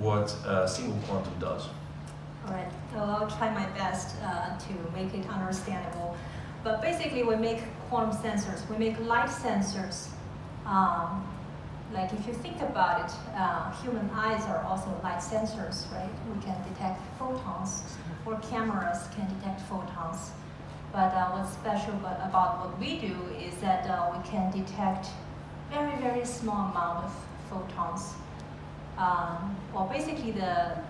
what single quantum does. All right, so I'll try my best to make it understandable. But basically, we make quantum sensors. We make light sensors. Like if you think about it, human eyes are also light sensors, right? We can detect photons, or cameras can detect photons. But what's special about what we do is that we can detect very, very small amount of photons. Well, basically, a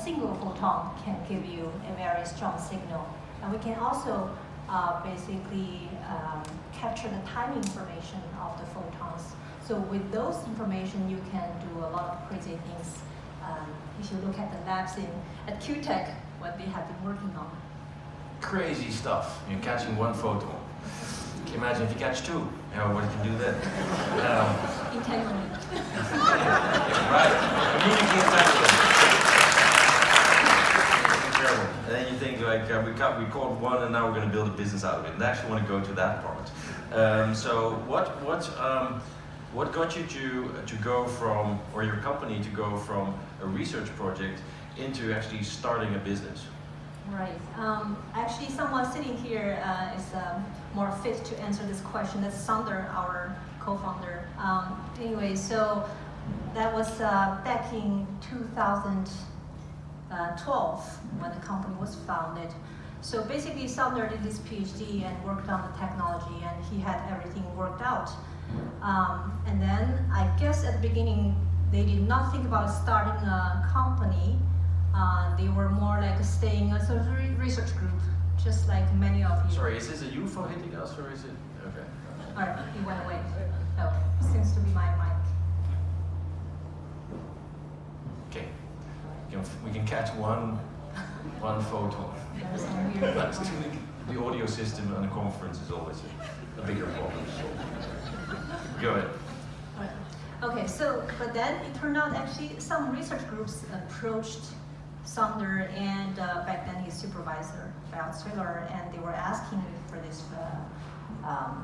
single photon can give you a very strong signal. And we can also basically capture the timing information of the photons. So with those information, you can do a lot of crazy things. If you look at the labs at QTech, what they have been working on. Crazy stuff. You're catching one photon. Can you imagine if you catch two? What you can do then? Entanglement. Right. Communicate better. Incredible. And then you think like we caught one and now we're going to build a business out of it. And I actually want to go to that part. So what got you to go from, or your company to go from a research project into actually starting a business? Right. Actually, someone sitting here is more fit to answer this question. That's Sander, our co-founder. Anyway, so that was back in 2012 when the company was founded. So basically, Sander did his PhD and worked on the technology, and he had everything worked out. And then I guess at the beginning, they did not think about starting a company. They were more like staying as a research group, just like many of you. Sorry, is this a UFO hitting us or is it? Okay. All right, he went away. Oh, seems to be my mic. Okay. We can catch one photon. There's some weird The audio system and the conference is always a bigger problem. Go ahead. Okay, so, but then it turned out actually some research groups approached Sander and back then his supervisor, Bert Swiller, and they were asking for this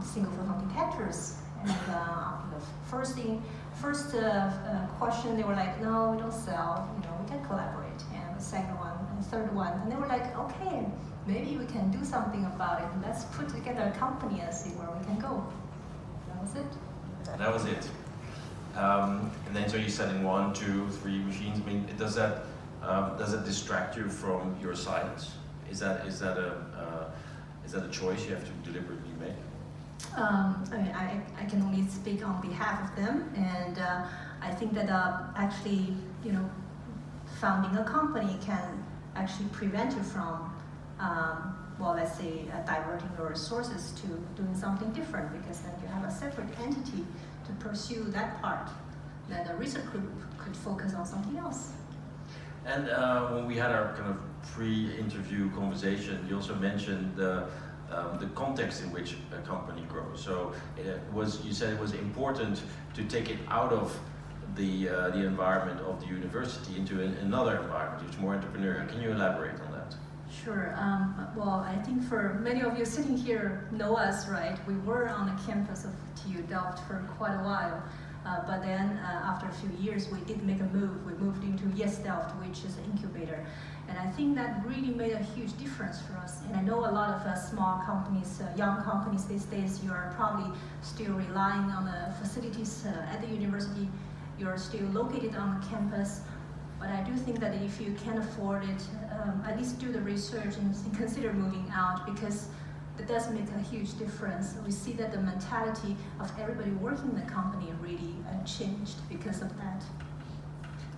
single photon detectors. And the first question, they were like, no, we don't sell, we can collaborate. And the second one, and the third one, and they were like, okay, maybe we can do something about it. Let's put together a company and see where we can go. That was it. That was it. And then so you're selling 1, 2, 3 machines. I mean, does it distract you from your science? Is that a choice you have to deliberately make? I mean, I can only speak on behalf of them, and I think that actually, founding a company can actually prevent you from, well, let's say, diverting your resources to doing something different, because then you have a separate entity to pursue that part. Then the research group could focus on something else. And when we had our kind of pre-interview conversation, you also mentioned the context in which a company grows. So you said it was important to take it out of the environment of the university into another environment, which is more entrepreneurial. Can you elaborate on that? Sure. Well, I think for many of you sitting here know us, right? We were on the campus of TU Delft for quite a while. But then after a few years, we did make a move. We moved into Yes Delft, which is an incubator. And I think that really made a huge difference for us. And I know a lot of small companies, young companies these days, you are probably still relying on the facilities at the university. You're still located on the campus. But I do think that if you can afford it, at least do the research and consider moving out, because that does make a huge difference. We see that the mentality of everybody working in the company really changed because of that.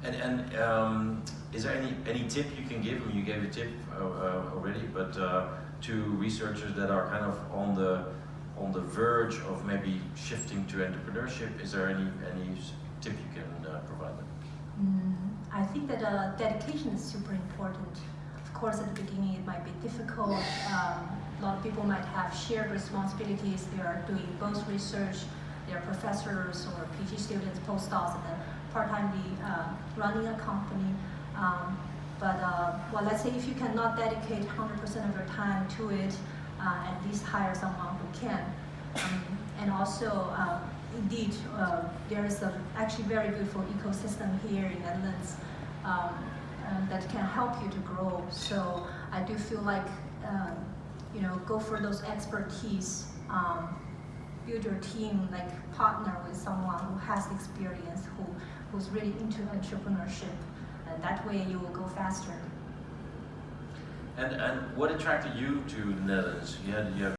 And is there any tip you can give? I mean, you gave a tip already, but to researchers that are kind of on the verge of maybe shifting to entrepreneurship, is there any tip you can provide them? I think that dedication is super important. Of course, at the beginning it might be difficult. A lot of people might have shared responsibilities. They are doing both research, they are professors or PhD students, postdocs, and then part-timely running a company. Well, let's say if you cannot dedicate 100% of your time to it, at least hire someone who can. And also, indeed, there is actually very beautiful ecosystem here in Netherlands. that can help you to grow. So I do feel like, go for those expertise, build your team, like partner with someone who has experience, who's really into entrepreneurship, and that way you will go faster. And what attracted you to the Netherlands? You have